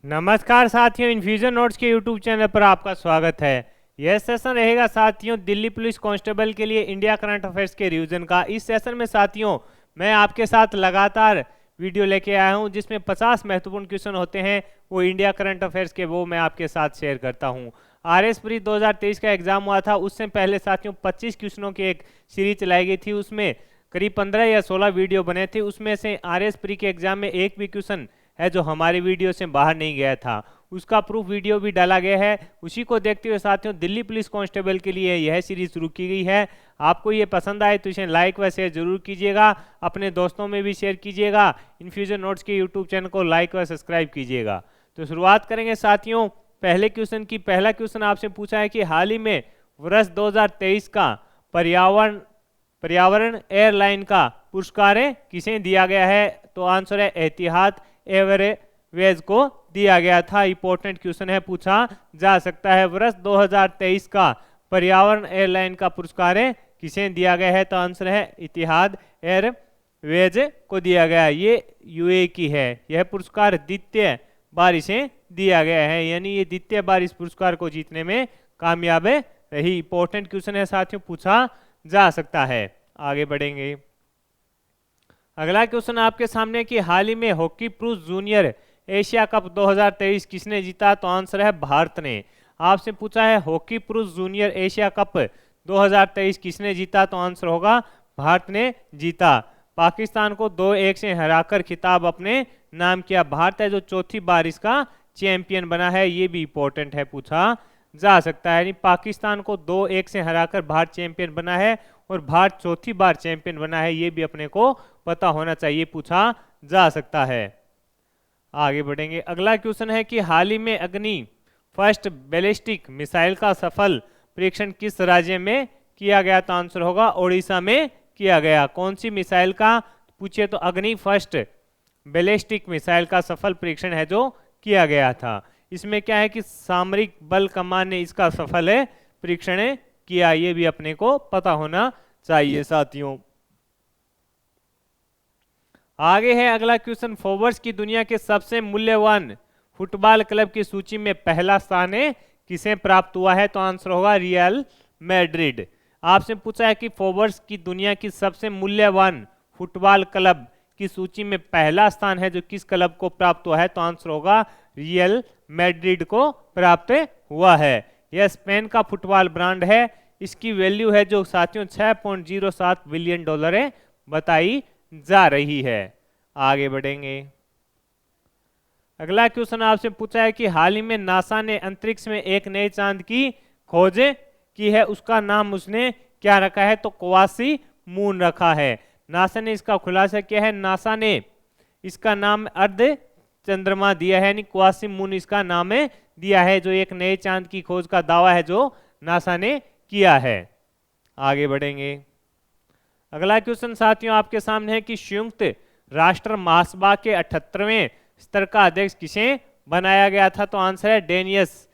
नमस्कार साथियों, infusion notes के यूट्यूब चैनल पर आपका स्वागत है। यह सेशन रहेगा साथियों दिल्ली पुलिस कांस्टेबल के लिए इंडिया करंट अफेयर्स के रिवीजन का। इस सेशन में साथियों मैं आपके साथ लगातार वीडियो लेके आया हूं जिसमें 50 महत्वपूर्ण क्वेश्चन होते हैं, वो इंडिया करंट अफेयर्स के, वो मैं आपके साथ शेयर करता हूं। आरएस प्री 2023 का एग्जाम हुआ था, उससे पहले साथियों 25 क्वेश्चनों की एक सीरीज चलाई गई थी। उसमें करीब 15 या 16 वीडियो बने थे। उसमें से आरएस प्री के एग्जाम में एक भी क्वेश्चन है जो हमारी वीडियो से बाहर नहीं गया था, उसका प्रूफ वीडियो भी डाला गया है। उसी को देखते हुए साथियों दिल्ली पुलिस कांस्टेबल के लिए यह सीरीज शुरू की गई है। आपको ये पसंद आए तो इसे लाइक व शेयर जरूर कीजिएगा, अपने दोस्तों में भी शेयर कीजिएगा। इन्फ्यूजन नोट्स के यूट्यूब चैनल को लाइक व सब्सक्राइब कीजिएगा। तो शुरुआत करेंगे साथियों पहले क्वेश्चन की। पहला क्वेश्चन आपसे पूछा है कि हाल ही में वर्ष 2023 का पर्यावरण एयरलाइन का पुरस्कार किसे दिया गया है? तो आंसर है एतिहाद एयरवेज को दिया गया था। इंपॉर्टेंट क्वेश्चन है, पूछा जा सकता है। वर्ष 2023 का पर्यावरण एयरलाइन का पुरस्कार किसे दिया गया है? तो आंसर है इतिहाद एयरवेज को दिया गया है। ये यूएई की है। यह पुरस्कार द्वितीय बार इसे दिया गया है, यानी ये द्वितीय बार इस पुरस्कार को जीतने में कामयाब रही। इंपॉर्टेंट क्वेश्चन है साथियों, पूछा जा सकता है। आगे बढ़ेंगे। अगला क्वेश्चन आपके सामने कि हाल ही में हॉकी पुरुष जूनियर एशिया कप 2023 किसने जीता? तो आंसर है भारत ने। आपसे पूछा है हॉकी पुरुष जूनियर एशिया कप 2023 किसने जीता? तो आंसर होगा भारत ने जीता। पाकिस्तान को 2-1 से हराकर खिताब अपने नाम किया। भारत है जो चौथी बार इसका चैंपियन बना है। ये भी इंपॉर्टेंट है, पूछा जा सकता है। यानी पाकिस्तान को 2-1 से हराकर भारत चैंपियन बना है और भारत चौथी बार चैंपियन बना है। ये भी अपने को पता होना चाहिए, पूछा जा सकता है। आगे बढ़ेंगे। अगला क्वेश्चन है कि हाल ही में अग्नि फर्स्ट बैलिस्टिक मिसाइल का सफल परीक्षण किस राज्य में किया गया? तो आंसर होगा ओडिशा में किया गया। कौन सी मिसाइल का पूछिए तो अग्नि फर्स्ट बैलिस्टिक मिसाइल का सफल परीक्षण है जो किया गया था। इसमें क्या है कि सामरिक बल कमान ने इसका सफल परीक्षण किया। ये भी अपने को पता होना चाहिए साथियों। आगे है अगला क्वेश्चन, फॉरवर्ड्स की दुनिया के सबसे मूल्यवान फुटबॉल क्लब की सूची में पहला स्थान किसे प्राप्त हुआ है? तो आंसर होगा रियल मैड्रिड। आपसे पूछा है कि फॉरवर्ड्स की दुनिया की सबसे मूल्यवान फुटबॉल क्लब की सूची में पहला स्थान है जो किस क्लब को प्राप्त हुआ है? तो आंसर होगा रियल मैड्रिड को प्राप्त हुआ है। यह स्पेन का फुटबॉल ब्रांड है। इसकी वैल्यू है जो साथियों $6.07 बिलियन बताई जा रही है। आगे बढ़ेंगे। अगला क्वेश्चन आपसे पूछा है कि हाल ही में नासा ने अंतरिक्ष में एक नए चांद की खोज की है, उसका नाम उसने क्या रखा है? तो क्वासी मून रखा है। नासा ने इसका खुलासा किया है। नासा ने इसका नाम अर्ध चंद्रमा दिया है, यानी क्वासी मून इसका नाम दिया है, जो एक नए चांद की खोज का दावा है जो नासा ने किया है। आगे बढ़ेंगे। अगला क्वेश्चन साथियों आपके सामने है कि संयुक्त राष्ट्र महासभा के 78वें स्तर का अध्यक्ष किसे बनाया गया था? तो आंसर है डेनियस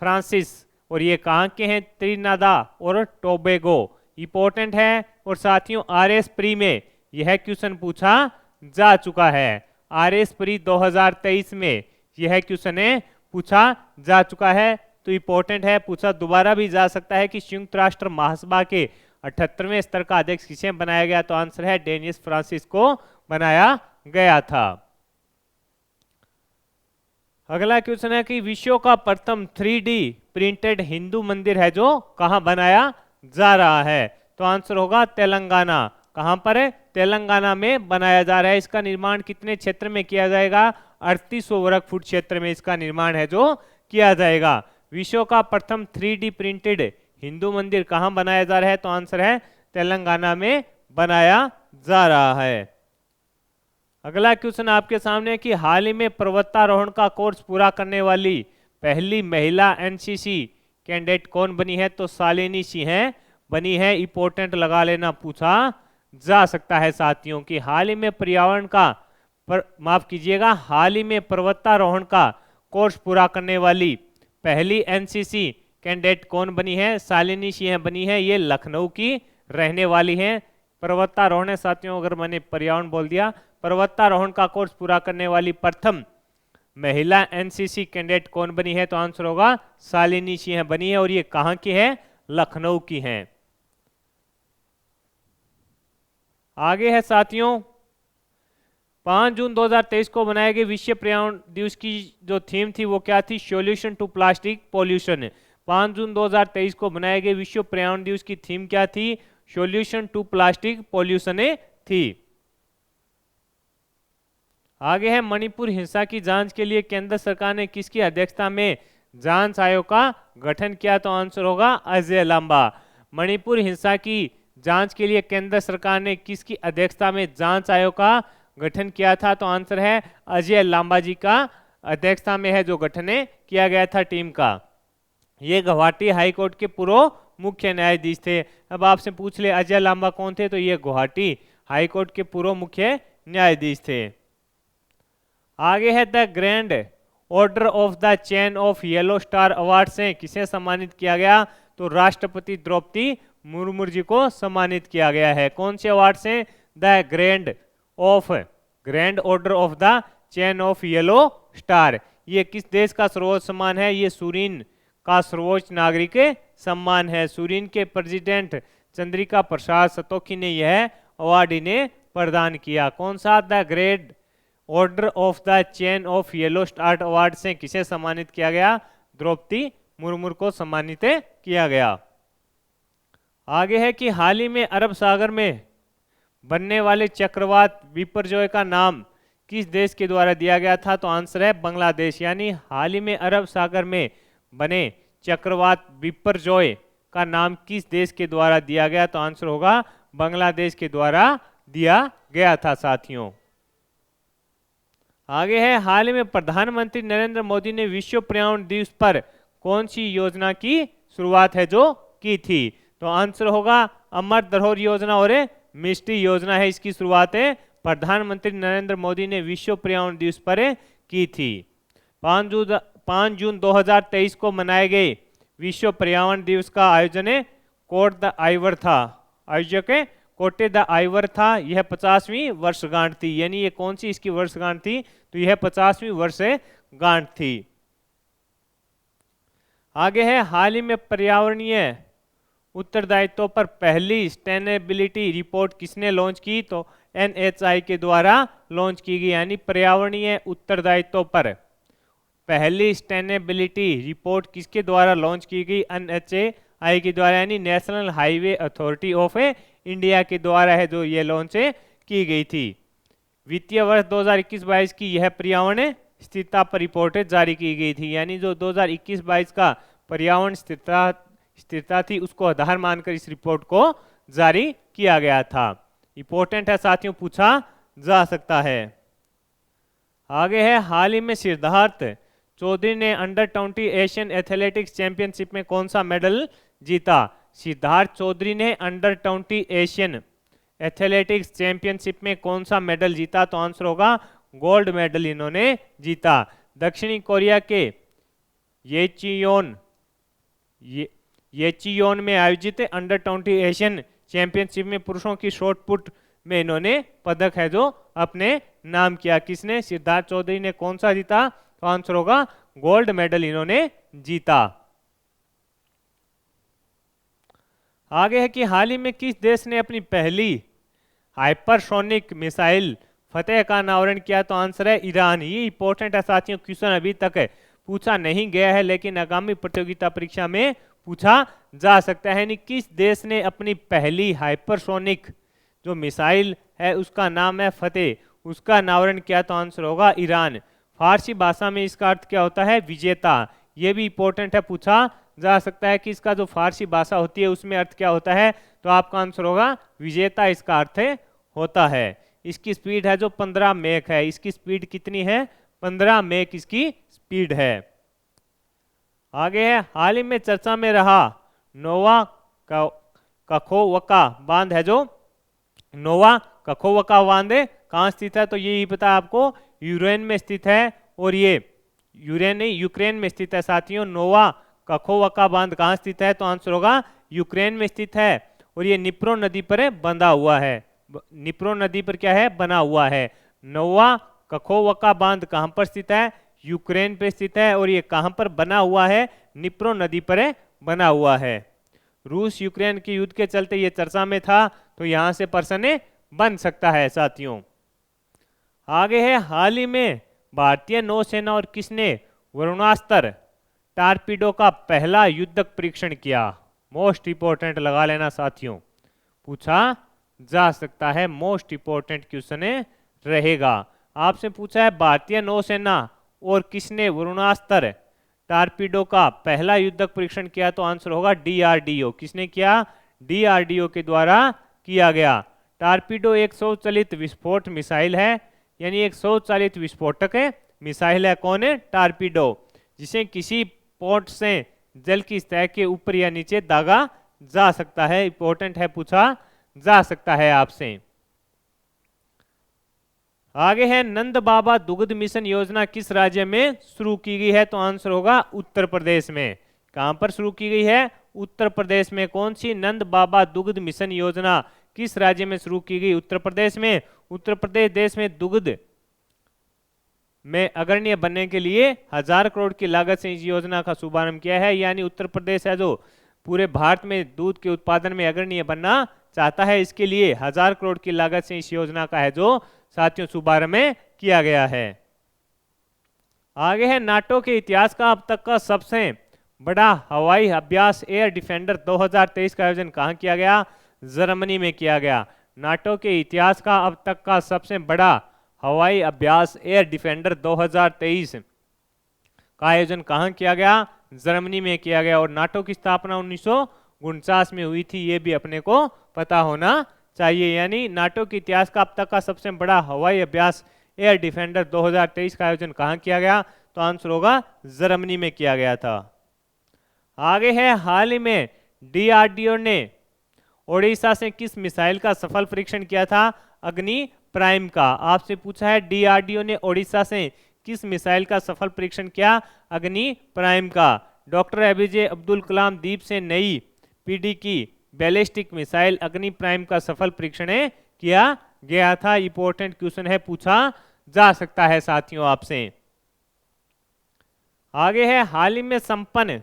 फ्रांसिस। और ये कहाँ के हैं? त्रिनादा और टोबैगो। इंपॉर्टेंट है। और साथियों आरएस प्री में यह क्वेश्चन पूछा जा चुका है। आरएस प्री 2023 में यह क्वेश्चन पूछा जा चुका है, तो इंपॉर्टेंट है, पूछा दोबारा भी जा सकता है कि संयुक्त राष्ट्र महासभा के 78वें स्तर का अध्यक्ष किसे बनाया गया? तो आंसर है डेनियस फ्रांसिस को बनाया गया था। अगला क्वेश्चन है कि विश्व का प्रथम 3D प्रिंटेड हिंदू मंदिर है जो कहां बनाया जा रहा है? तो आंसर होगा तेलंगाना। कहां पर है? तेलंगाना में बनाया जा रहा है। इसका निर्माण कितने क्षेत्र में किया जाएगा? 3800 वर्ग फुट क्षेत्र में इसका निर्माण है जो किया जाएगा। विश्व का प्रथम 3D प्रिंटेड हिंदू मंदिर कहां बनाया जा रहा है? तो आंसर है तेलंगाना में बनाया जा रहा है। अगला क्वेश्चन आपके सामने है कि हाल ही में पर्वतारोहण का कोर्स पूरा करने वाली पहली महिला एनसीसी कैंडिडेट कौन बनी है? तो शालिनी सिंह बनी है। इंपॉर्टेंट लगा लेना, पूछा जा सकता है साथियों कि हाल ही में पर्यावरण का माफ कीजिएगा हाल ही में पर्वतारोहण का कोर्स पूरा करने वाली पहली एनसीसी कैंडिडेट कौन बनी है? शालिनी सिंह बनी है। ये लखनऊ की रहने वाली हैं। पर्वतारोहण साथियों, अगर मैंने पर्यावरण बोल दिया, पर्वतारोहण का कोर्स पूरा करने वाली प्रथम महिला एनसीसी कैडेट कौन बनी है? तो आंसर होगा शालिनी सिंह बनी है, और ये कहां की है? लखनऊ की हैं। आगे है साथियों, 5 जून 2023 को बनाए गए विश्व पर्यावरण दिवस की जो थीम थी वो क्या थी? Solution to plastic pollution. 5 जून 2023 को बनाए गए विश्व पर्यावरण दिवस की थीम क्या थी? सॉल्यूशन टू प्लास्टिक पॉल्यूशन थी। आगे है, मणिपुर हिंसा की जांच के लिए केंद्र सरकार ने किसकी अध्यक्षता में जांच आयोग का गठन किया? तो आंसर होगा अजय लांबा। मणिपुर हिंसा की जांच के लिए केंद्र सरकार ने किसकी अध्यक्षता में जांच आयोग का गठन किया था? तो आंसर है अजय लांबा जी का अध्यक्षता में है जो गठन किया गया था टीम का। ये गुवाहाटी हाई कोर्ट के पूर्व मुख्य न्यायाधीश थे। अब आपसे पूछ ले अजय लांबा कौन थे? तो ये गुवाहाटी हाई कोर्ट के पूर्व मुख्य न्यायाधीश थे। आगे है, the grand order of the chain of yellow star award से किसे सम्मानित किया गया? तो राष्ट्रपति द्रौपदी मुर्मू जी को सम्मानित किया गया है। कौन से अवार्ड से? The grand order of the chain of yellow star. ये किस देश का सर्वोच्च सम्मान है? ये सूरीन का सर्वोच्च नागरिक सम्मान है। सूरीन के प्रेसिडेंट चंद्रिका प्रसाद संतोखी ने यह अवार्ड इन्हें प्रदान किया। कौन सा? The great order of the chain of yellow star award से किसे सम्मानित किया गया? द्रौपदी मुर्मू को सम्मानित किया गया। आगे है कि हाल ही में अरब सागर में बनने वाले चक्रवात बिपरजॉय का नाम किस देश के द्वारा दिया गया था? तो आंसर है बांग्लादेश। यानी हाल ही में अरब सागर में बने चक्रवात बिपरजॉय का नाम किस देश के द्वारा दिया गया? तो आंसर होगा बांग्लादेश के द्वारा दिया गया था साथियों। आगे है, हाल ही में प्रधानमंत्री नरेंद्र मोदी ने विश्व पर्यावरण दिवस पर कौन सी योजना की शुरुआत है जो की थी? तो आंसर होगा अमर धरोहर योजना और मिस्ट्री योजना है, इसकी शुरुआत है प्रधानमंत्री नरेंद्र मोदी ने विश्व पर्यावरण दिवस पर की थी। 5 जून 2023 को मनाए गए विश्व पर्यावरण दिवस का आयोजन कोट द आइवर था। आयोजक कोटे द आइवर था। यह 50वीं वर्षगांठ थी। यानी ये कौन सी इसकी वर्षगांठ थी? तो यह 50वीं वर्षगांठ थी। आगे है, हाल ही में पर्यावरणीय उत्तरदायित्व पर पहली सस्टेनेबिलिटी रिपोर्ट किसने लॉन्च की? तो NHI के द्वारा लॉन्च की गई। यानी पर्यावरणीय उत्तरदायित्व पर पहली सस्टेनेबिलिटी रिपोर्ट किसके द्वारा लॉन्च की गई? NHI के द्वारा, यानी national highway authority of India के द्वारा है जो ये लॉन्च की गई थी। वित्तीय वर्ष 2021-22 की यह पर्यावरण स्थिरता पर रिपोर्ट जारी की गई थी। यानी जो 2021-22 का पर्यावरण स्थिरता थी उसको आधार मानकर इस रिपोर्ट को जारी किया गया था। इंपॉर्टेंट है साथियों, पूछा जा सकता है। आगे है, हाल ही में सिद्धार्थ चौधरी ने अंडर-20 एशियन एथलेटिक्स चैंपियनशिप में कौन सा मेडल जीता? सिद्धार्थ चौधरी ने अंडर-20 एशियन एथलेटिक्स चैंपियनशिप में कौन सा मेडल जीता? तो आंसर होगा गोल्ड मेडल इन्होंने जीता। दक्षिणी कोरिया के येचियोन में आयोजित अंडर-20 एशियन चैंपियनशिप में पुरुषों की शॉट पुट में इन्होंने पदक है जो अपने नाम किया। किसने? सिद्धार्थ चौधरी ने। कौन सा जीता? तो आंसर होगा गोल्ड मेडल इन्होंने जीता। आगे है कि हाल ही में किस देश ने अपनी पहली हाइपरसोनिक मिसाइल फतेह का अनावरण किया? तो आंसर है ईरान। ये इंपॉर्टेंट है साथियों, क्वेश्चन अभी तक पूछा नहीं गया है लेकिन आगामी प्रतियोगिता परीक्षा में पूछा जा सकता है। यानी किस देश ने अपनी पहली हाइपरसोनिक जो मिसाइल है उसका नाम है फतेह, उसका अनावरण किया? तो आंसर होगा ईरान। फारसी भाषा में इसका अर्थ क्या होता है? विजेता। ये भी इंपॉर्टेंट है, पूछा जा सकता है कि इसका जो फारसी भाषा होती है उसमें अर्थ क्या होता है? तो आपका आंसर होगा विजेता इसका अर्थ होता है। इसकी स्पीड है जो 15 मैक है। इसकी स्पीड कितनी है? 15 मैक इसकी स्पीड है। आगे है, हाल ही में चर्चा में रहा नोवा कखोवका बांध है जो नोवा कखोवका बांध कहाँ स्थित है? तो ये पता आपको यूक्रेन में स्थित है। और ये यूक्रेन में स्थित है साथियों। नोवा कखोवका बांध कहाँ स्थित है? तो आंसर होगा यूक्रेन में स्थित है। और ये निप्रो नदी पर बंधा हुआ है। निप्रो नदी पर क्या है? बना हुआ है। नोवा कखोवका बांध कहाँ पर स्थित है? यूक्रेन पे स्थित है और ये कहां पर बना हुआ है, निप्रो नदी पर बना हुआ है। रूस यूक्रेन के युद्ध के चलते ये चर्चा में था, तो यहां से प्रश्न बन सकता है साथियों। आगे है, हाल ही में भारतीय नौसेना और किसने वरुणास्त्र टारपीडो का पहला युद्धक परीक्षण किया? मोस्ट इंपोर्टेंट लगा लेना साथियों, पूछा जा सकता है, मोस्ट इंपोर्टेंट क्वेश्चन रहेगा। आपसे पूछा है भारतीय नौसेना और किसने वरुणास्त्र टारपीडो का पहला युद्धक परीक्षण किया, तो आंसर होगा डीआरडीओ। किसने किया? डीआरडीओ के द्वारा किया गया। टारपीडो एक स्वचालित विस्फोट मिसाइल है, यानी एक स्वचालित विस्फोटक मिसाइल है। कौन है? टारपीडो, जिसे किसी पोर्ट से जल की सतह के ऊपर या नीचे दागा जा सकता है। इंपॉर्टेंट है, पूछा जा सकता है आपसे। आगे है, नंद बाबा दुग्ध मिशन योजना किस राज्य में शुरू की गई है, तो आंसर होगा उत्तर प्रदेश में। कहां पर शुरू की गई है? उत्तर प्रदेश में। कौन सी? नंद बाबा दुग्ध मिशन योजना किस राज्य में शुरू की गई? उत्तर प्रदेश में। उत्तर प्रदेश देश में दुग्ध में अग्रणी बनने के लिए 1000 करोड़ की लागत से इस योजना का शुभारंभ किया है। यानी उत्तर प्रदेश है जो पूरे भारत में दूध के उत्पादन में अग्रणी बनना चाहता है, इसके लिए 1000 करोड़ की लागत से इस योजना का है जो साथियों शुभारंभ में किया गया है। आगे है, नाटो के इतिहास का अब तक का सबसे बड़ा हवाई अभ्यास एयर डिफेंडर 2023 का आयोजन कहां किया गया? जर्मनी में किया गया। नाटो के इतिहास का अब तक का सबसे बड़ा हवाई अभ्यास एयर डिफेंडर 2023 का आयोजन कहां किया गया? जर्मनी में किया गया। और नाटो की स्थापना 1949 में हुई थी, ये भी अपने को पता होना चाहिए। यानी नाटो के इतिहास का अब तक का सबसे बड़ा हवाई अभ्यास एयर डिफेंडर 2023 का आयोजन कहां किया गया? तो आंसर होगा जर्मनी में किया गया था। आगे है, हाल ही में डीआरडीओ ने ओडिशा से किस मिसाइल का सफल परीक्षण किया था? अग्नि प्राइम का। आपसे पूछा है डीआरडीओ ने ओडिशा से किस मिसाइल का सफल परीक्षण किया? अग्नि प्राइम का। डॉक्टर एपीजे अब्दुल कलाम द्वीप से नई पीढ़ी की बैलिस्टिक मिसाइल अग्नि प्राइम का सफल परीक्षण किया गया था। इंपॉर्टेंट क्वेश्चन है, पूछा जा सकता है साथियों आपसे। आगे है, हाल ही में संपन्न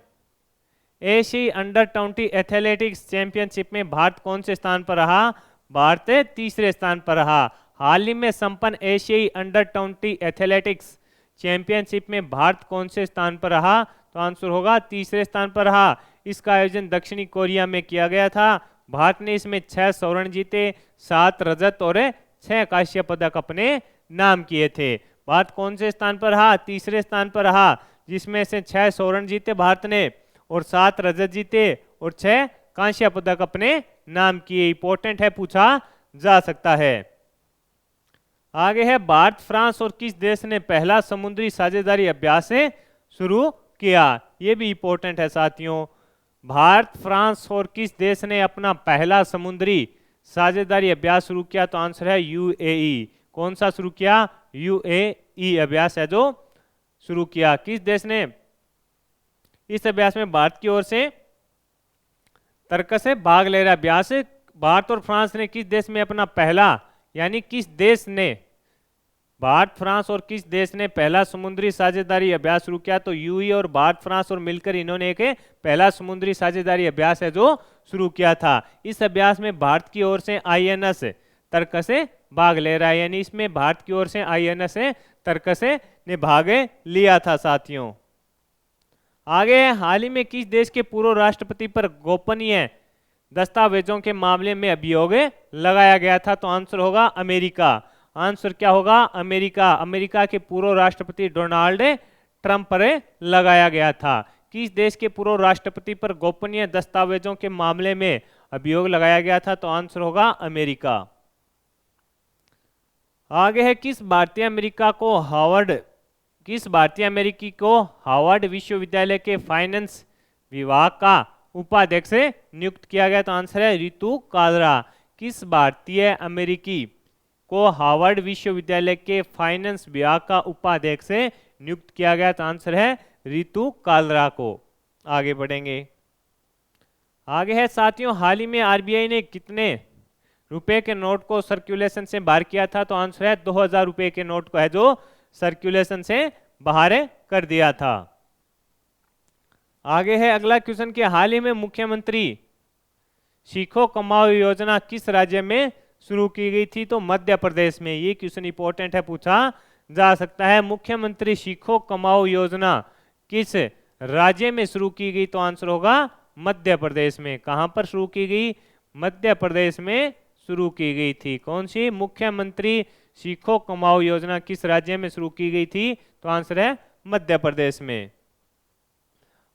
एशियाई अंडर 20 एथलेटिक्स चैंपियनशिप में भारत कौन से स्थान पर रहा? भारत तीसरे स्थान पर रहा। हाल ही में संपन्न एशियाई अंडर 20 एथलेटिक्स चैंपियनशिप में भारत कौन से स्थान पर रहा? तो आंसर होगा तीसरे स्थान पर रहा। इसका आयोजन दक्षिणी कोरिया में किया गया था। भारत ने इसमें 6 स्वर्ण जीते, 7 रजत और 6 कांस्य पदक अपने नाम किए थे। भारत कौन से स्थान पर रहा? तीसरे स्थान पर रहा, जिसमें से 6 स्वर्ण जीते भारत ने और 7 रजत जीते और 6 कांस्य पदक अपने नाम किए। इंपॉर्टेंट है, पूछा जा सकता है। आगे है, भारत फ्रांस और किस देश ने पहला समुद्री साझेदारी अभ्यास शुरू किया? यह भी इंपॉर्टेंट है साथियों। भारत फ्रांस और किस देश ने अपना पहला समुद्री साझेदारी अभ्यास शुरू किया? तो आंसर है यूएई। कौन सा शुरू किया? यूएई अभ्यास है जो शुरू किया। किस देश ने इस अभ्यास में भारत की ओर से तर्क से भाग ले रहा अभ्यास? भारत और फ्रांस ने किस देश में अपना पहला, यानी किस देश ने, भारत फ्रांस और किस देश ने पहला समुद्री साझेदारी अभ्यास शुरू किया? तो यूएई और भारत फ्रांस और मिलकर इन्होंने एक पहला समुद्री साझेदारी अभ्यास है जो शुरू किया था। इस अभ्यास में भारत की ओर से आईएनएस तर्क से भाग ले रहा है, यानी इसमें भारत की ओर से आईएनएस तर्क से ने भाग लिया था साथियों। आगे, हाल ही में किस देश के पूर्व राष्ट्रपति पर गोपनीय दस्तावेजों के मामले में अभियोग लगाया गया था? तो आंसर होगा अमेरिका। आंसर क्या होगा? अमेरिका। अमेरिका के पूर्व राष्ट्रपति डोनाल्ड ट्रंप पर लगाया गया था। किस देश के पूर्व राष्ट्रपति पर गोपनीय दस्तावेजों के मामले में अभियोग लगाया गया था? तो आंसर होगा अमेरिका। आगे है, किस भारतीय अमेरिकी को हार्वर्ड विश्वविद्यालय के फाइनेंस विभाग का उपाध्यक्ष नियुक्त किया गया? तो आंसर है रितु कालरा। किस भारतीय अमेरिकी को हार्वर्ड विश्वविद्यालय के फाइनेंस विभाग का उपाध्यक्ष नियुक्त किया गया? तो आंसर है रितु कालरा को। आगे बढ़ेंगे। आगे है साथियों, हाल ही में आरबीआई ने कितने रुपए के नोट को सर्कुलेशन से बाहर किया था? तो आंसर है 2000 रुपए के नोट को है जो सर्कुलेशन से बाहर कर दिया था। आगे है अगला क्वेश्चन कि हाल ही में मुख्यमंत्री सीखो कमाओ योजना किस राज्य में शुरू की गई थी? तो मध्य प्रदेश में। ये क्वेश्चन इंपॉर्टेंट है, पूछा जा सकता है। मुख्यमंत्री सीखो कमाओ योजना किस राज्य में शुरू की गई? तो आंसर होगा मध्य प्रदेश में। कहां पर शुरू की गई? मध्य प्रदेश में शुरू की गई थी। कौन सी? मुख्यमंत्री सीखो कमाओ योजना किस राज्य में शुरू की गई थी? तो आंसर है मध्य प्रदेश में।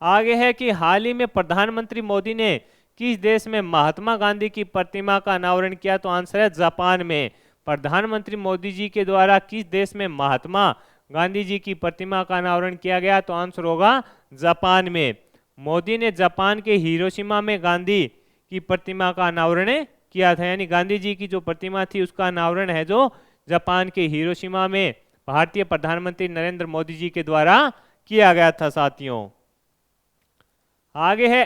आगे है कि हाल ही में प्रधानमंत्री मोदी ने किस देश में महात्मा गांधी की प्रतिमा का अनावरण किया? तो आंसर है जापान में। प्रधानमंत्री मोदी जी के द्वारा किस देश में महात्मा गांधी जी की प्रतिमा का अनावरण किया गया? तो आंसर होगा जापान में। मोदी ने जापान के हिरोशिमा में गांधी की प्रतिमा का अनावरण किया था, यानी गांधी जी की जो प्रतिमा थी उसका अनावरण है जो जापान के हिरोशिमा में भारतीय प्रधानमंत्री नरेंद्र मोदी जी के द्वारा किया गया था साथियों। आगे है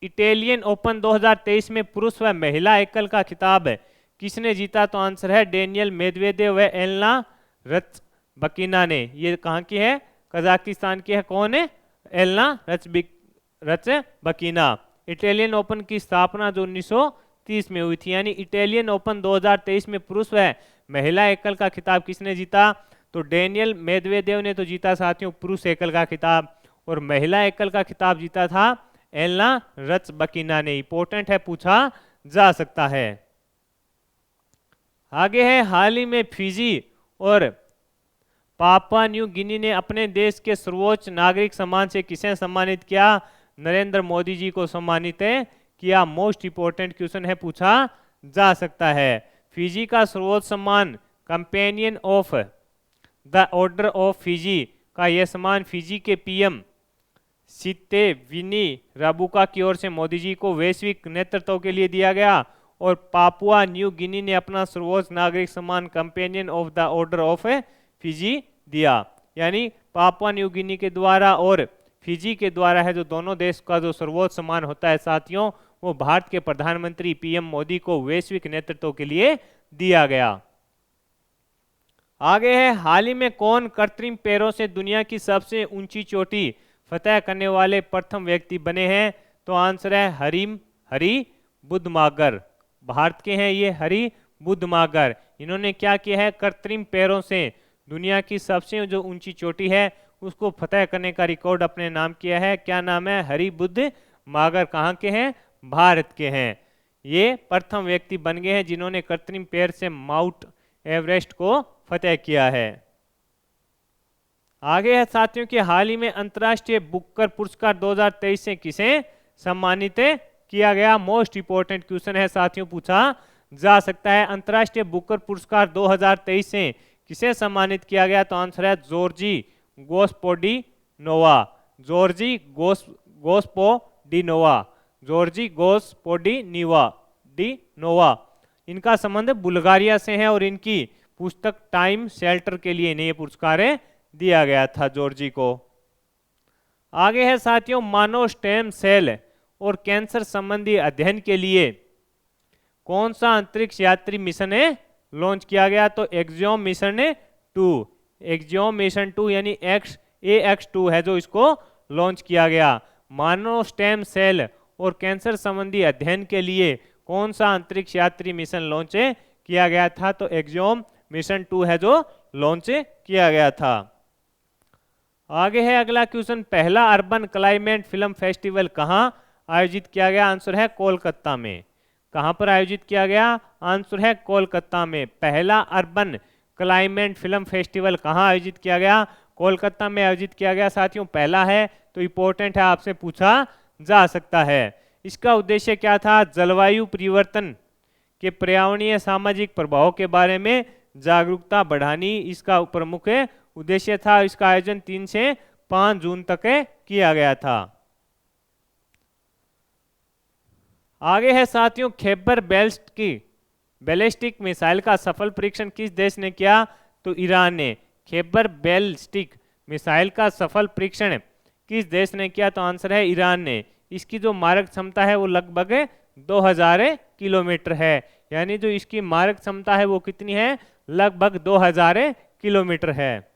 इटालियन ओपन 2023 में पुरुष व महिला एकल का खिताब किसने जीता? तो आंसर है डेनियल मेदवेदेव व एलेना रचबकीना ने। ये कहाँ की है? कजाकिस्तान की है। कौन है? एलेना रचबकीना। इटालियन ओपन की स्थापना जो 1930 में हुई थी, यानी इटालियन ओपन 2023 में पुरुष व महिला एकल का खिताब किसने जीता? तो डेनियल मेदवेदेव ने तो जीता साथियों पुरुष एकल का खिताब, और महिला एकल का खिताब जीता था एलेना रचबकीना ने। इंपॉर्टेंट है, पूछा जा सकता है। आगे है हाल ही में फिजी और पापुआ न्यू गिनी ने अपने देश के सर्वोच्च नागरिक सम्मान से किसे सम्मानित किया? नरेंद्र मोदी जी को सम्मानित किया। मोस्ट इंपॉर्टेंट क्वेश्चन है, पूछा जा सकता है। फिजी का सर्वोच्च सम्मान companion of the order of Fiji का यह सम्मान फिजी के पीएम सितेविनी राबुका की ओर से मोदी जी को वैश्विक नेतृत्व के लिए दिया गया, और पापुआ न्यू गिनी ने अपना सर्वोच्च नागरिक सम्मान companion of the order of Fiji दिया। यानी पापुआ न्यू गिनी के द्वारा और फिजी के द्वारा है जो दोनों देश का जो सर्वोच्च सम्मान होता है साथियों, वो भारत के प्रधानमंत्री पीएम मोदी को वैश्विक नेतृत्व के लिए दिया गया। आगे है हाल ही में कौन कृत्रिम पैरों से दुनिया की सबसे ऊंची चोटी फतेह करने वाले प्रथम व्यक्ति बने हैं? तो आंसर है हरी बुद्धमागर। भारत के हैं ये हरी बुद्धमागर। इन्होंने क्या किया है? कृत्रिम पैरों से दुनिया की सबसे जो ऊंची चोटी है उसको फतेह करने का रिकॉर्ड अपने नाम किया है। क्या नाम है? हरी बुद्धमागर। कहाँ के हैं? भारत के हैं। ये प्रथम व्यक्ति बन गए हैं जिन्होंने कृत्रिम पैर से माउंट एवरेस्ट को फतेह किया है। आगे है साथियों कि हाल ही में अंतर्राष्ट्रीय बुकर पुरस्कार 2023 से किसे सम्मानित किया गया? मोस्ट इंपॉर्टेंट क्वेश्चन है साथियों, पूछा जा सकता है। अंतर्राष्ट्रीय बुकर पुरस्कार 2023 से किसे सम्मानित किया गया? तो आंसर है जॉर्जी गोस्पोडिनोवा। जॉर्जी गोस्पोडिनोवा। जॉर्जी गोस्पोडिनोवा। इनका संबंध बुल्गारिया से है और इनकी पुस्तक टाइम शेल्टर के लिए इन्हें पुरस्कार दिया गया था जॉर्जी को। आगे है साथियों मानव स्टेम सेल और कैंसर संबंधी अध्ययन के लिए कौन सा अंतरिक्ष यात्री मिशन लॉन्च किया गया? तो एक्सियोम मिशन 2। एक्सियोम मिशन 2 यानी AX2 है जो इसको लॉन्च किया गया। मानव स्टेम सेल और कैंसर संबंधी अध्ययन के लिए कौन सा अंतरिक्ष यात्री मिशन लॉन्च किया गया था? तो एक्सियोम मिशन 2 है जो लॉन्च किया गया था। आगे है अगला क्वेश्चन, पहला अर्बन क्लाइमेट फिल्म फेस्टिवल कहाँ आयोजित किया गया? आंसर है कोलकाता में। कहाँ पर आयोजित किया गया? आंसर है कोलकाता में। पहला अर्बन क्लाइमेट फिल्म फेस्टिवल कहाँ आयोजित किया गया? कोलकाता में आयोजित किया गया साथियों। पहला है तो इम्पोर्टेंट है, आपसे पूछा जा सकता है। इसका उद्देश्य क्या था? जलवायु परिवर्तन के पर्यावरणीय सामाजिक प्रभाव के बारे में जागरूकता बढ़ानी इसका प्रमुख उद्देश्य था। इसका आयोजन 3 से 5 जून तक किया गया था। आगे है साथियों खैबर बैलिस्टिक मिसाइल का सफल परीक्षण किस देश ने किया? तो ईरान ने। खैबर बैलिस्टिक मिसाइल का सफल परीक्षण किस देश ने किया? तो आंसर है ईरान ने। इसकी जो मारक क्षमता है वो लगभग 2000 किलोमीटर है, यानी जो इसकी मारक क्षमता है वो कितनी है? लगभग 2000 किलोमीटर है।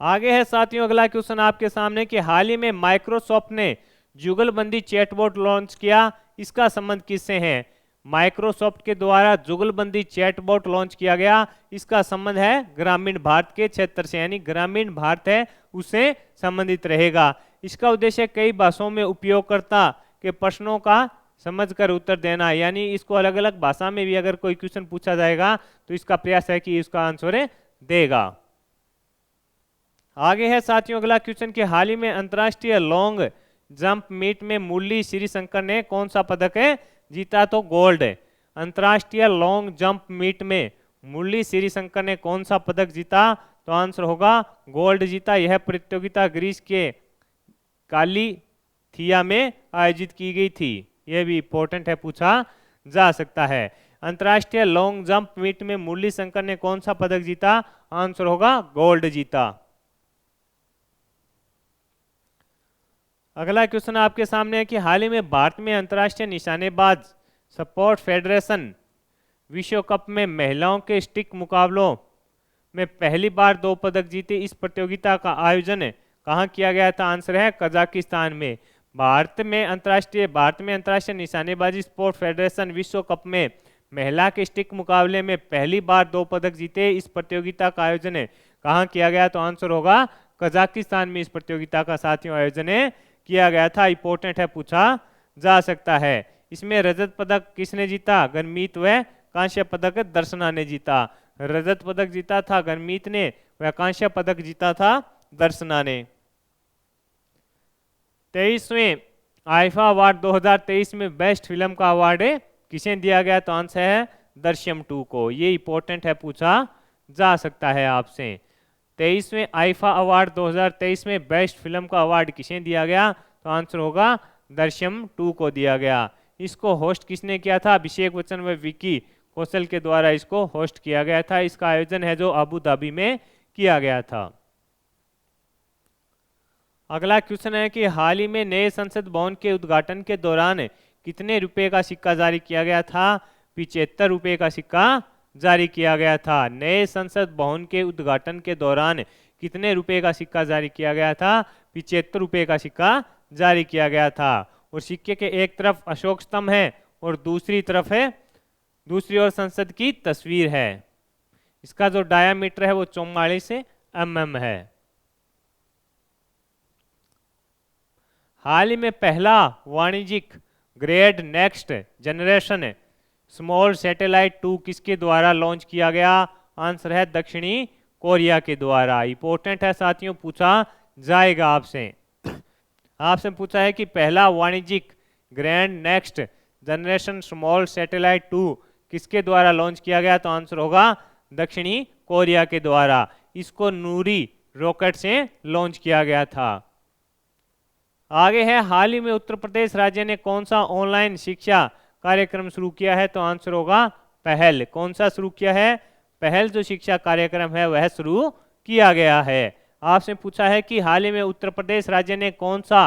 आगे है साथियों अगला क्वेश्चन आपके सामने कि हाल ही में माइक्रोसॉफ्ट ने जुगलबंदी चैटबॉट लॉन्च किया, इसका संबंध किससे है? माइक्रोसॉफ्ट के द्वारा जुगलबंदी चैटबॉट लॉन्च किया गया, इसका संबंध है ग्रामीण भारत के क्षेत्र से, यानी ग्रामीण भारत है उससे संबंधित रहेगा। इसका उद्देश्य कई भाषाओं में उपयोगकर्ता के प्रश्नों का समझकर उत्तर देना, यानी इसको अलग अलग भाषा में भी अगर कोई क्वेश्चन पूछा जाएगा तो इसका प्रयास है कि इसका आंसर देगा। आगे है साथियों अगला क्वेश्चन कि हाल ही में अंतर्राष्ट्रीय लॉन्ग जंप मीट में मुरली श्रीशंकर ने कौन सा पदक जीता? तो गोल्ड। अंतर्राष्ट्रीय लॉन्ग जंप मीट में मुरली श्रीशंकर ने कौन सा पदक जीता? तो आंसर होगा गोल्ड जीता। यह प्रतियोगिता ग्रीस के कालीथिया में आयोजित की गई थी। यह भी इंपॉर्टेंट है, पूछा जा सकता है। अंतर्राष्ट्रीय लॉन्ग जंप मीट में मुरली शंकर ने कौन सा पदक जीता? आंसर होगा गोल्ड जीता। अगला क्वेश्चन आपके सामने है कि हाल ही में भारत में अंतर्राष्ट्रीय निशानेबाज स्पोर्ट फेडरेशन विश्व कप में महिलाओं के स्टिक मुकाबलों में पहली बार 2 पदक जीते। इस प्रतियोगिता का आयोजन कहाँ किया गया था? आंसर है कजाकिस्तान में। भारत में अंतर्राष्ट्रीय निशानेबाजी स्पोर्ट फेडरेशन विश्व कप में महिला के स्टिक मुकाबले में पहली बार 2 पदक जीते। इस प्रतियोगिता का आयोजन कहाँ किया गया? तो आंसर होगा कजाकिस्तान में इस प्रतियोगिता का साथियों आयोजन किया गया था। इंपॉर्टेंट है, पूछा जा सकता है। इसमें रजत पदक किसने जीता? गनमीत व कांस्य पदक दर्शना ने जीता। रजत पदक जीता था गनमीत ने, वह कांस्य पदक जीता था दर्शना ने। 23वें आईफा अवार्ड 2023 में बेस्ट फिल्म का अवार्ड किसे दिया गया? तो आंसर है दृश्यम 2 को। ये इंपॉर्टेंट है, पूछा जा सकता है आपसे। 23वें आईफा अवार्ड 2023 में बेस्ट फिल्म का अवार्ड किसे दिया गया? तो आंसर होगा दृश्यम 2 को दिया गया। इसको होस्ट किसने किया था? अभिषेक बच्चन व विकी कौशल के द्वारा इसको होस्ट किया गया था। इसका आयोजन है जो अबू धाबी में किया गया था। अगला क्वेश्चन है कि हाल ही में नए संसद भवन के उद्घाटन के दौरान कितने रुपए का सिक्का जारी किया गया था? 75 रुपए का सिक्का जारी किया गया था। नए संसद भवन के उद्घाटन के दौरान कितने रुपए का सिक्का जारी किया गया था? 75 रुपए का सिक्का जारी किया गया था। और सिक्के के एक तरफ अशोक स्तंभ है और दूसरी ओर संसद की तस्वीर है। इसका जो डायामीटर है वो 44 mm है। हाल ही में पहला वाणिज्यिक grade next generation small satellite 2 किसके द्वारा लॉन्च किया गया? आंसर है दक्षिणी कोरिया के द्वारा। इंपॉर्टेंट है साथियों, पूछा जाएगा आपसे पूछा है कि पहला वाणिज्यिक grand next generation small satellite 2 किसके द्वारा लॉन्च किया गया? तो आंसर होगा दक्षिणी कोरिया के द्वारा। इसको नूरी रॉकेट से लॉन्च किया गया था। आगे है हाल ही में उत्तर प्रदेश राज्य ने कौन सा ऑनलाइन शिक्षा कार्यक्रम शुरू किया है? तो आंसर होगा पहल। कौन सा शुरू किया है? पहल जो शिक्षा कार्यक्रम है वह शुरू किया गया है। आपसे पूछा है कि हाल ही में उत्तर प्रदेश राज्य ने कौन सा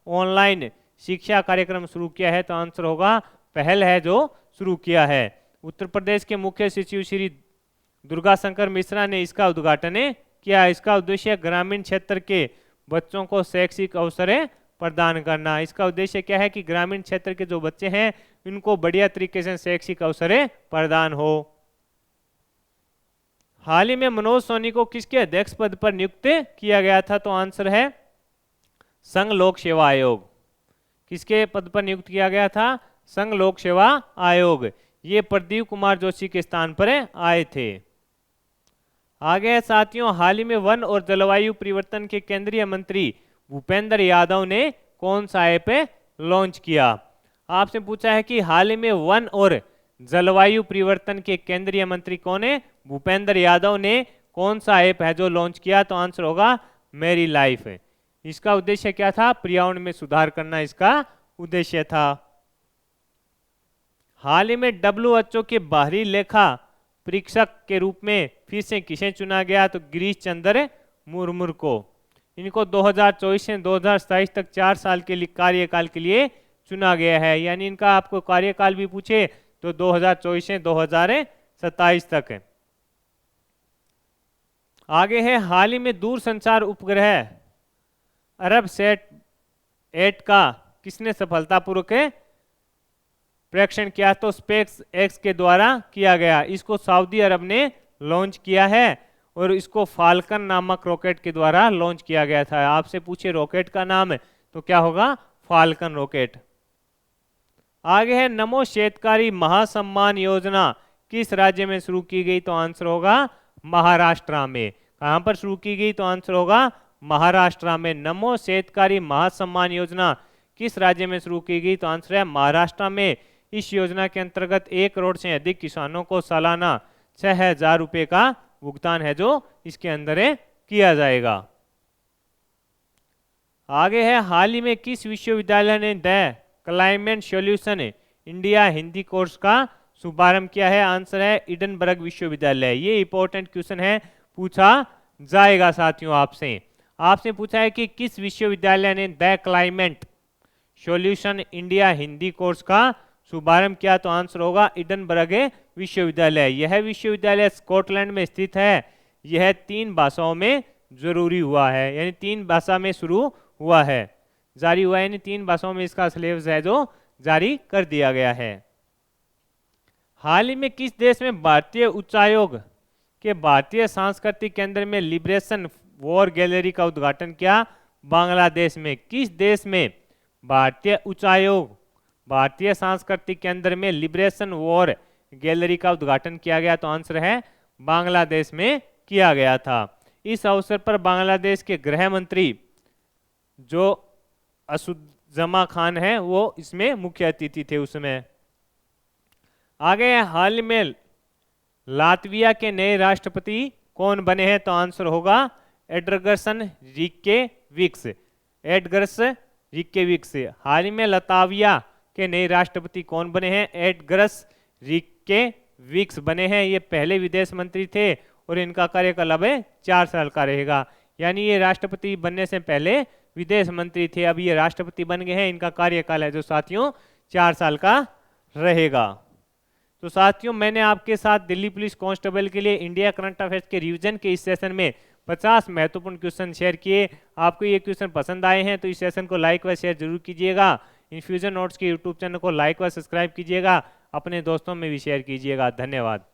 ऑनलाइन शिक्षा कार्यक्रम शुरू किया है? तो आंसर होगा पहल है जो शुरू किया है। उत्तर प्रदेश के मुख्य सचिव श्री दुर्गा शंकर मिश्रा ने इसका उद्घाटन किया। इसका उद्देश्य ग्रामीण क्षेत्र के बच्चों को शैक्षिक अवसर प्रदान करना। इसका उद्देश्य क्या है कि ग्रामीण क्षेत्र के जो बच्चे हैं इनको बढ़िया तरीके से शैक्षिक अवसर प्रदान हो। हाल ही में मनोज सोनी को किसके अध्यक्ष पद पर नियुक्त किया गया था? तो आंसर है संघ लोक सेवा आयोग। किसके पद पर नियुक्त किया गया था? संघ लोक सेवा आयोग। ये प्रदीप कुमार जोशी के स्थान पर आए थे। आगे साथियों, हाल ही में वन और जलवायु परिवर्तन के केंद्रीय मंत्री भूपेंद्र यादव ने कौन सा ऐप लॉन्च किया? आपसे पूछा है कि हाल ही में वन और जलवायु परिवर्तन के केंद्रीय मंत्री कौन है? भूपेंद्र यादव ने कौन सा ऐप है जो लॉन्च किया? तो आंसर होगा मेरी लाइफ। इसका उद्देश्य क्या था? पर्यावरण में सुधार करना इसका उद्देश्य था। हाल ही में WHO के बाहरी लेखा परीक्षक के रूप में फिर से किसे चुना गया? तो गिरीश चंद्र मुर्मू को। इनको 2024 से 2027 तक 4 साल के लिए कार्यकाल के लिए चुना गया है। यानी इनका आपको कार्यकाल भी पूछे तो 2024 से 2027 तक है। आगे है, हाल ही में दूरसंचार उपग्रह अरबसैट 8 का किसने सफलतापूर्वक प्रेक्षण किया? तो स्पेस एक्स के द्वारा किया गया। इसको सऊदी अरब ने लॉन्च किया है और इसको फाल्कन नामक रॉकेट के द्वारा लॉन्च किया गया था। आपसे पूछे रॉकेट का नाम है तो क्या होगा? Falcon rocket. आगे है, नमो शेतकारी महासम्मान योजना किस राज्य में शुरू की गई? तो आंसर होगा महाराष्ट्र में। कहां पर शुरू की गई? तो आंसर होगा महाराष्ट्र में। नमो शेतकारी महासम्मान योजना किस राज्य में शुरू की गई? तो आंसर है महाराष्ट्र में। इस योजना के अंतर्गत 1 करोड़ से अधिक किसानों को सालाना 6,000 रुपए का भुगतान है जो इसके अंदर किया जाएगा। आगे है, हाल ही में किस विश्वविद्यालय ने the climate solution India Hindi course का शुभारंभ किया है? आंसर है एडिनबर्ग विश्वविद्यालय। ये इंपॉर्टेंट क्वेश्चन है, पूछा जाएगा साथियों आपसे। आपसे पूछा है कि किस विश्वविद्यालय ने the climate solution India Hindi course का शुभारंभ किया? तो आंसर होगा एडिनबर्ग विश्वविद्यालय। यह विश्वविद्यालय स्कॉटलैंड में स्थित है। यह 3 भाषाओं में जरूरी हुआ है, यानी 3 भाषा में शुरू हुआ है, जारी हुआ है, यानी 3 भाषाओं में इसका सिलेबस है जो जारी कर दिया गया है। हाल ही में किस देश में भारतीय उच्चायोग के भारतीय सांस्कृतिक केंद्र में लिबरेशन वॉर गैलरी का उद्घाटन किया? बांग्लादेश में। किस देश में भारतीय उच्चायोग भारतीय सांस्कृतिक केंद्र में लिबरेशन वॉर गैलरी का उद्घाटन किया गया? तो आंसर है बांग्लादेश में किया गया था। इस अवसर पर बांग्लादेश के गृह मंत्री जो असुज्जमा खान है वो इसमें मुख्य अतिथि थे उसमें। आगे, हाल में लातविया के नए राष्ट्रपति कौन बने हैं? तो आंसर होगा एडगर्सन रिकेविक्स। एडगर्स रिकेविक्स। हाल ही में लताविया के नए राष्ट्रपति कौन बने हैं? एडगर्स रिकेविक्स बने हैं। ये पहले विदेश मंत्री थे और इनका कार्यकाल अब 4 साल का रहेगा, यानी ये राष्ट्रपति बनने से पहले विदेश मंत्री थे, अब ये राष्ट्रपति बन गए हैं। इनका कार्यकाल है जो साथियों 4 साल का रहेगा। तो साथियों, मैंने आपके साथ दिल्ली पुलिस कांस्टेबल के लिए इंडिया करंट अफेयर्स के रिवीजन के इस सेशन में 50 महत्वपूर्ण क्वेश्चन शेयर किए। आपको ये क्वेश्चन पसंद आए हैं तो इस सेशन को लाइक व शेयर जरूर कीजिएगा। इन्फ्यूजन नोट्स के यूट्यूब चैनल को लाइक व सब्सक्राइब कीजिएगा, अपने दोस्तों में भी शेयर कीजिएगा। धन्यवाद।